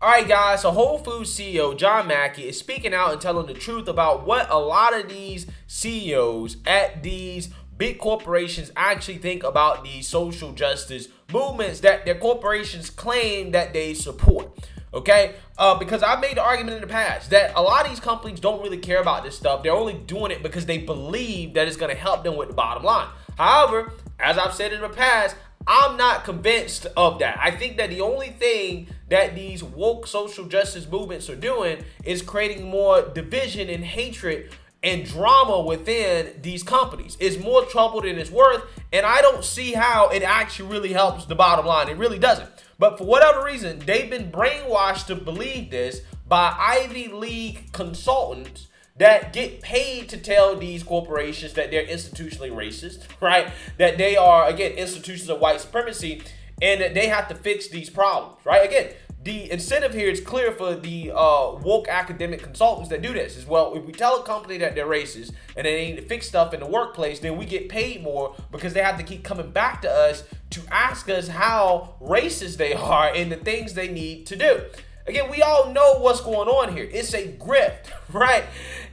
All right, guys, so Whole Foods CEO John Mackey is speaking out and telling the truth about what a lot of these CEOs at these big corporations actually think about these social justice movements that their corporations claim that they support. Okay, because I've made the argument in the past that a lot of these companies don't really care about this stuff. They're only doing it because they believe that it's going to help them with the bottom line. However, as I've said in the past, I'm not convinced of that. I think that the only thing that these woke social justice movements are doing is creating more division and hatred and drama within these companies. It's more trouble than it's worth, and I don't see how it actually really helps the bottom line. It really doesn't. But for whatever reason, they've been brainwashed to believe this by Ivy League consultants that get paid to tell these corporations that they're institutionally racist, right? That they are, again, institutions of white supremacy, and that they have to fix these problems, right? Again, the incentive here is clear for the woke academic consultants that do this. As well, if we tell a company that they're racist and they need to fix stuff in the workplace, then we get paid more because they have to keep coming back to us to ask us how racist they are and the things they need to do. Again, we all know what's going on here. It's a grift, right?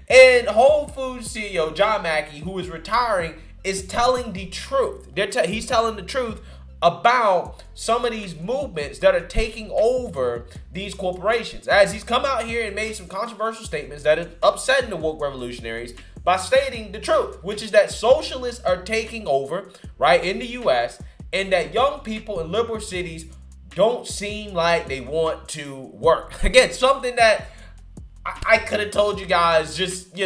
And Whole Foods CEO John Mackey, who is retiring, is telling the truth. He's telling the truth about some of these movements that are taking over these corporations. As he's come out here and made some controversial statements that are upsetting the woke revolutionaries by stating the truth, which is that socialists are taking over, right, in the U.S., and that young people in liberal cities don't seem like they want to work. Again, something that I could have told you guys just,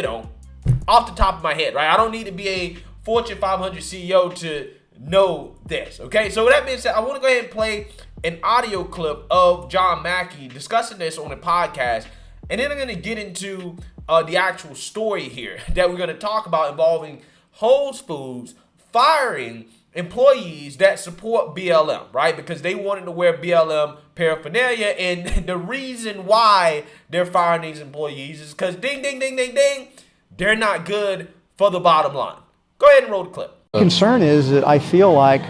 off the top of my head, right? I don't need to be a Fortune 500 CEO to know this, okay? So with that being said, I want to go ahead and play an audio clip of John Mackey discussing this on a podcast, and then I'm going to get into the actual story here that we're going to talk about involving Whole Foods firing employees that support BLM, right? Because they wanted to wear BLM paraphernalia, and the reason why they're firing these employees is because ding, ding, ding, ding, ding, they're not good for the bottom line. Go ahead and roll the clip. Concern is that I feel like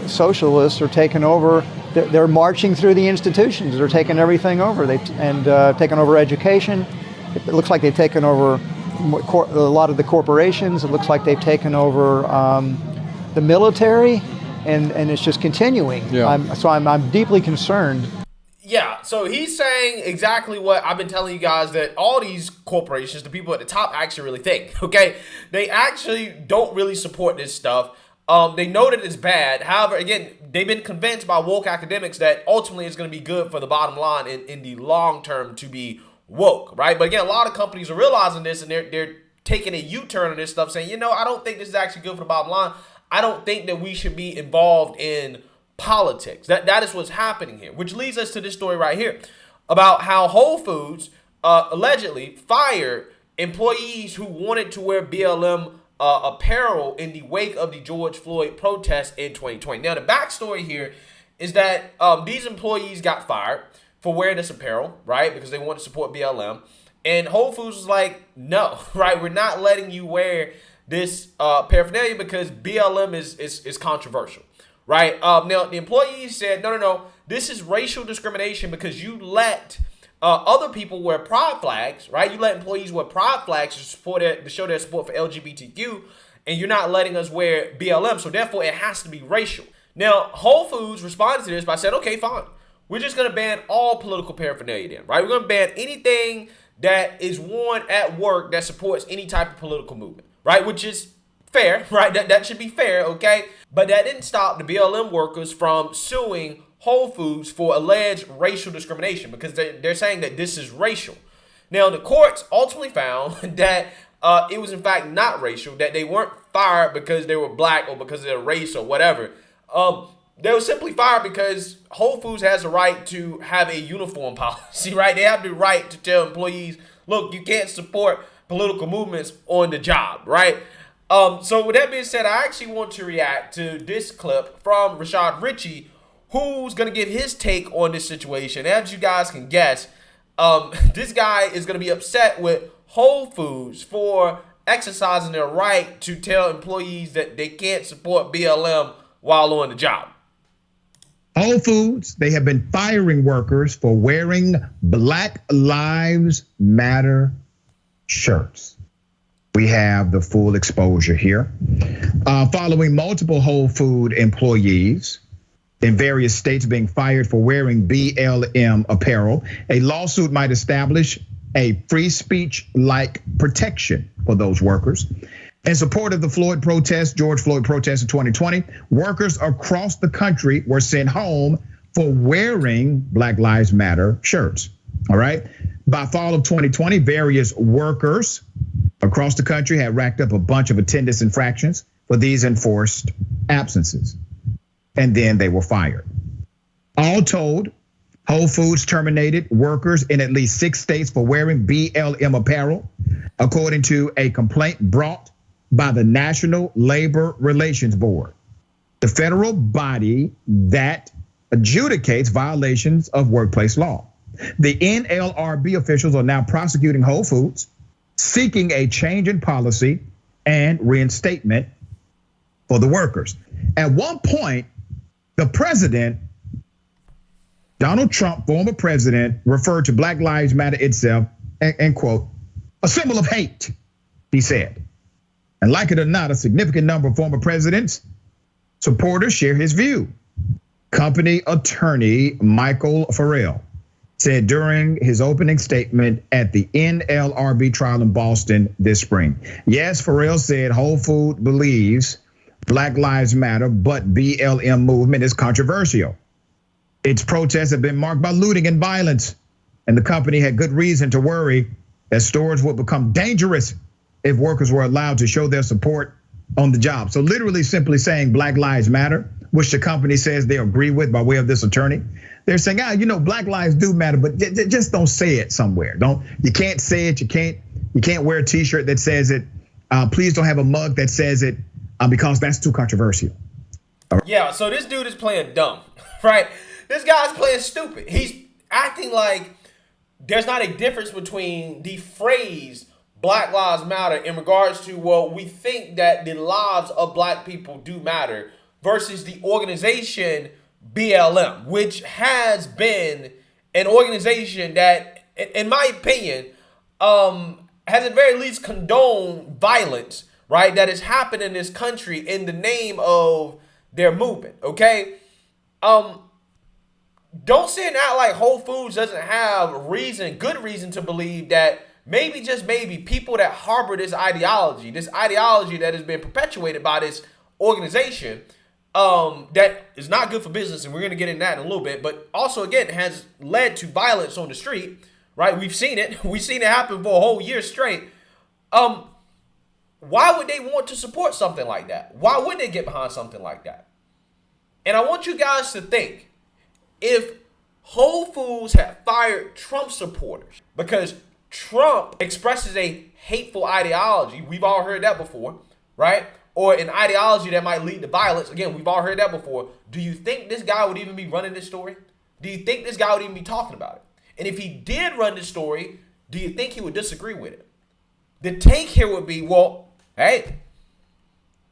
socialists are taking over. They're marching through the institutions. They're taking everything over. Taking over education. It looks like they've taken over a lot of the corporations. It looks like they've taken over the military, and it's just continuing. Yeah. I'm deeply concerned. Yeah, so he's saying exactly what I've been telling you guys, that all these corporations, the people at the top, actually really think, okay? They actually don't really support this stuff. They know that it's bad. However, again, they've been convinced by woke academics that ultimately it's going to be good for the bottom line in the long term to be woke, right? But again, a lot of companies are realizing this, and they're taking a U-turn on this stuff, saying, I don't think this is actually good for the bottom line. I don't think that we should be involved in politics. That is what's happening here, which leads us to this story right here about how Whole Foods allegedly fired employees who wanted to wear BLM apparel in the wake of the George Floyd protests in 2020. Now, the backstory here is that these employees got fired for wearing this apparel, right, because they wanted to support BLM. And Whole Foods was like, no, right, we're not letting you wear this paraphernalia because BLM is controversial. Right. Now, the employees said, no, this is racial discrimination because you let other people wear pride flags, right? You let employees wear pride flags to show their support for LGBTQ, and you're not letting us wear BLM. So therefore, it has to be racial. Now, Whole Foods responded to this by saying, okay, fine. We're just going to ban all political paraphernalia then, right? We're going to ban anything that is worn at work that supports any type of political movement, right? Which is fair, right? That should be fair, okay? But that didn't stop the BLM workers from suing Whole Foods for alleged racial discrimination because they're saying that this is racial. Now, the courts ultimately found that it was in fact not racial, that they weren't fired because they were black or because of their race or whatever. They were simply fired because Whole Foods has a right to have a uniform policy, right? They have the right to tell employees, look, you can't support political movements on the job, right? So with that being said, I actually want to react to this clip from Rashad Ritchie, who's going to give his take on this situation. As you guys can guess, this guy is going to be upset with Whole Foods for exercising their right to tell employees that they can't support BLM while on the job. Whole Foods, they have been firing workers for wearing Black Lives Matter shirts. We have the full exposure here. Following multiple Whole Food employees in various states being fired for wearing BLM apparel, a lawsuit might establish a free speech-like protection for those workers. In support of the George Floyd protest in 2020, workers across the country were sent home for wearing Black Lives Matter shirts, all right? By fall of 2020, various workers across the country had racked up a bunch of attendance infractions for these enforced absences, and then they were fired. All told, Whole Foods terminated workers in at least 6 states for wearing BLM apparel, according to a complaint brought by the National Labor Relations Board, the federal body that adjudicates violations of workplace law. The NLRB officials are now prosecuting Whole Foods, seeking a change in policy and reinstatement for the workers. At one point, the president, Donald Trump, former president, referred to Black Lives Matter itself, and quote, a symbol of hate, he said. And like it or not, a significant number of former presidents' supporters share his view. Company attorney Michael Farrell said during his opening statement at the NLRB trial in Boston this spring. Yes, Farrell said Whole Foods believes Black Lives Matter, but BLM movement is controversial. Its protests have been marked by looting and violence, and the company had good reason to worry that stores would become dangerous if workers were allowed to show their support on the job. So literally simply saying Black Lives Matter, which the company says they agree with by way of this attorney. They're saying, Black lives do matter, but just don't say it somewhere. You can't say it, you can't wear a t-shirt that says it. Please don't have a mug that says it because that's too controversial. Yeah, so this dude is playing dumb, right? This guy's playing stupid. He's acting like there's not a difference between the phrase Black Lives Matter in regards to, well, we think that the lives of black people do matter versus the organization BLM, which has been an organization that, in my opinion, has at very least condoned violence, right? That has happened in this country in the name of their movement, okay? Don't sit and act like Whole Foods doesn't have good reason to believe that maybe, just maybe, people that harbor this ideology that has been perpetuated by this organization, that is not good for business, and we're going to get into that in a little bit, but also, again, has led to violence on the street, right? We've seen it. We've seen it happen for a whole year straight. Why would they want to support something like that? Why would they get behind something like that? And I want you guys to think, if Whole Foods had fired Trump supporters because Trump expresses a hateful ideology, we've all heard that before, right? Or an ideology that might lead to violence. Again, we've all heard that before. Do you think this guy would even be running this story? Do you think this guy would even be talking about it? And if he did run this story, do you think he would disagree with it? The take here would be, well, hey,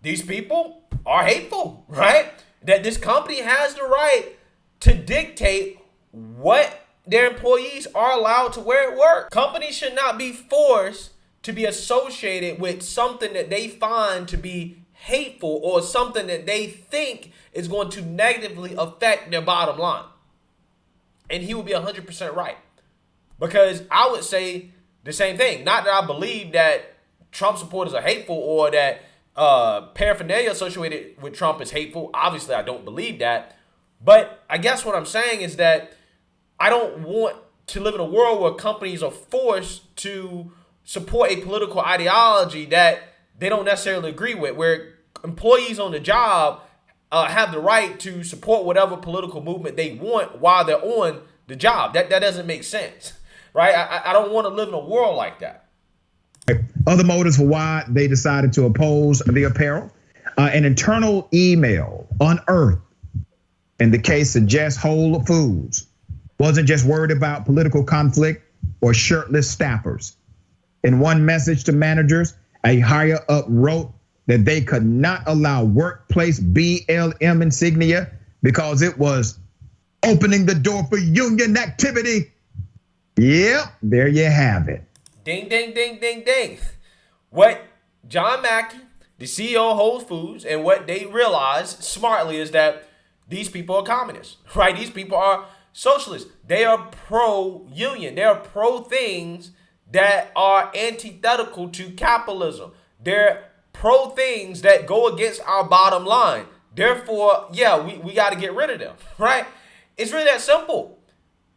these people are hateful, right? That this company has the right to dictate what their employees are allowed to wear at work. Companies should not be forced to be associated with something that they find to be hateful or something that they think is going to negatively affect their bottom line. And he would be 100% right. Because I would say the same thing. Not that I believe that Trump supporters are hateful or that paraphernalia associated with Trump is hateful. Obviously, I don't believe that. But I guess what I'm saying is that I don't want to live in a world where companies are forced to support a political ideology that they don't necessarily agree with, where employees on the job have the right to support whatever political movement they want while they're on the job. That doesn't make sense, right? I don't want to live in a world like that. Other motives for why they decided to oppose the apparel. An internal email unearthed in the case suggests Whole Foods wasn't just worried about political conflict or shirtless staffers. In one message to managers, a higher up wrote that they could not allow workplace BLM insignia because it was opening the door for union activity. Yep, there you have it. Ding, ding, ding, ding, ding. What John Mackey, the CEO of Whole Foods, and what they realized smartly is that these people are communists, right? These people are socialists. They are pro-union. They are pro-things that are antithetical to capitalism. They're pro-things that go against our bottom line. Therefore, yeah, we got to get rid of them, right? It's really that simple.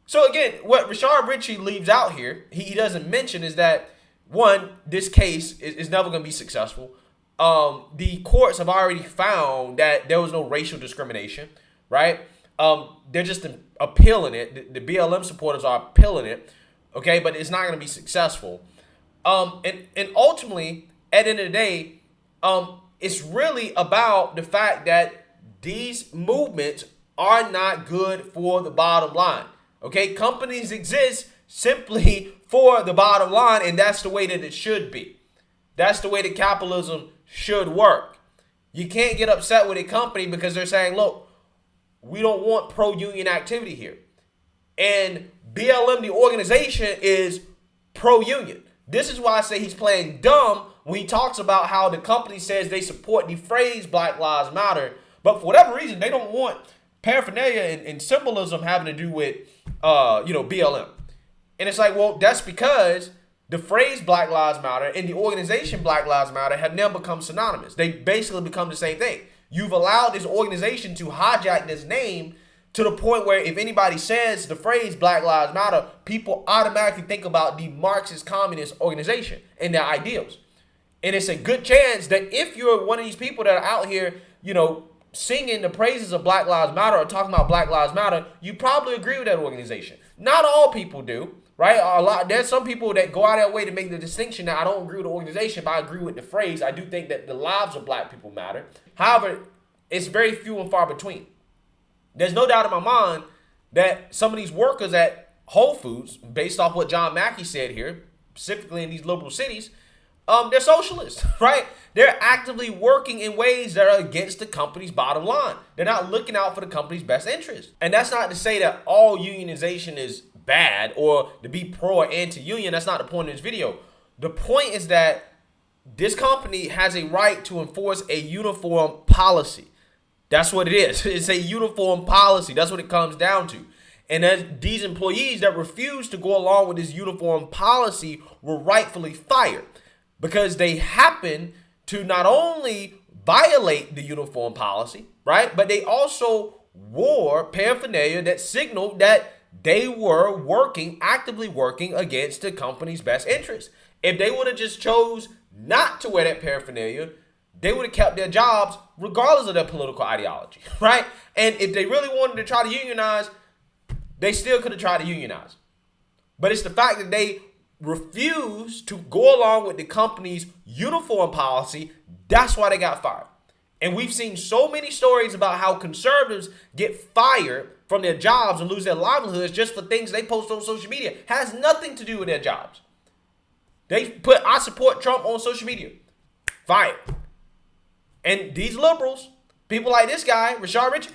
So again, what Rashard Ritchie leaves out here, he doesn't mention is that, one, this case is never going to be successful. The courts have already found that there was no racial discrimination, right? They're just appealing it. The BLM supporters are appealing it, okay? But it's not going to be successful. And ultimately, at the end of the day, it's really about the fact that these movements are not good for the bottom line, okay? Companies exist simply for the bottom line, and that's the way that it should be. That's the way that capitalism should work. You can't get upset with a company because they're saying, look, we don't want pro-union activity here. And BLM, the organization, is pro-union. This is why I say he's playing dumb when he talks about how the company says they support the phrase Black Lives Matter, but for whatever reason, they don't want paraphernalia and symbolism having to do with, BLM. And it's like, well, that's because the phrase Black Lives Matter and the organization Black Lives Matter have now become synonymous. They basically become the same thing. You've allowed this organization to hijack this name to the point where if anybody says the phrase Black Lives Matter, people automatically think about the Marxist communist organization and their ideals. And it's a good chance that if you're one of these people that are out here, singing the praises of Black Lives Matter or talking about Black Lives Matter, you probably agree with that organization. Not all people do, right? There's some people that go out of their way to make the distinction that I don't agree with the organization, but I agree with the phrase. I do think that the lives of black people matter. However, it's very few and far between. There's no doubt in my mind that some of these workers at Whole Foods, based off what John Mackey said here, specifically in these liberal cities, they're socialists, right? They're actively working in ways that are against the company's bottom line. They're not looking out for the company's best interest. And that's not to say that all unionization is bad or to be pro or anti-union. That's not the point of this video. The point is that this company has a right to enforce a uniform policy. That's what it is. It's a uniform policy. That's what it comes down to. And as these employees that refuse to go along with this uniform policy were rightfully fired because they happen to not only violate the uniform policy, right, but they also wore paraphernalia that signaled that they were actively working against the company's best interest. If they would have just chose not to wear that paraphernalia, they would have kept their jobs regardless of their political ideology, right? And if they really wanted to try to unionize, they still could have tried to unionize. But it's the fact that they refused to go along with the company's uniform policy, that's why they got fired. And we've seen so many stories about how conservatives get fired from their jobs and lose their livelihoods just for things they post on social media. Has nothing to do with their jobs. They put, I support Trump on social media. Fired. And these liberals, people like this guy, Rashard Ritchie,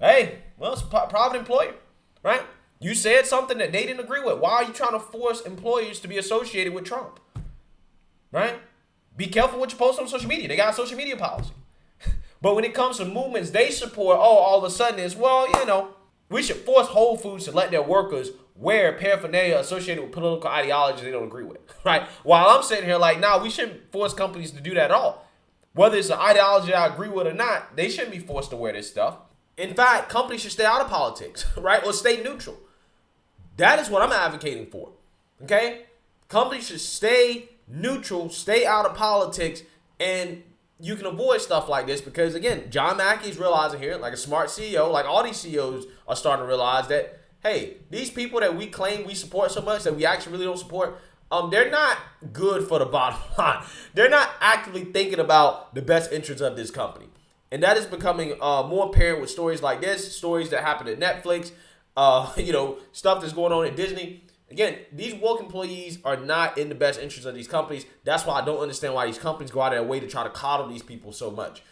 it's a private employer, right? You said something that they didn't agree with. Why are you trying to force employers to be associated with Trump, right? Be careful what you post on social media. They got a social media policy. But when it comes to movements they support, all of a sudden it's, we should force Whole Foods to let their workers wear paraphernalia associated with political ideology they don't agree with, right? While I'm sitting here like, we shouldn't force companies to do that at all. Whether it's an ideology I agree with or not, they shouldn't be forced to wear this stuff. In fact, companies should stay out of politics, right? Or stay neutral. That is what I'm advocating for, okay? Companies should stay neutral, stay out of politics, and you can avoid stuff like this because, again, John Mackey is realizing here, like a smart CEO, like all these CEOs are starting to realize that, hey, these people that we claim we support so much that we actually really don't support, they're not good for the bottom line. They're not actively thinking about the best interests of this company. And that is becoming more apparent with stories like this, stories that happen at Netflix, stuff that's going on at Disney. Again, these woke employees are not in the best interest of these companies. That's why I don't understand why these companies go out of their way to try to coddle these people so much.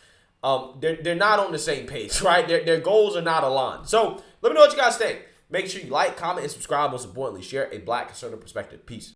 they're not on the same page, right? Their goals are not aligned. So let me know what you guys think. Make sure you like, comment, and subscribe. Most importantly, share a Black conservative perspective. Peace.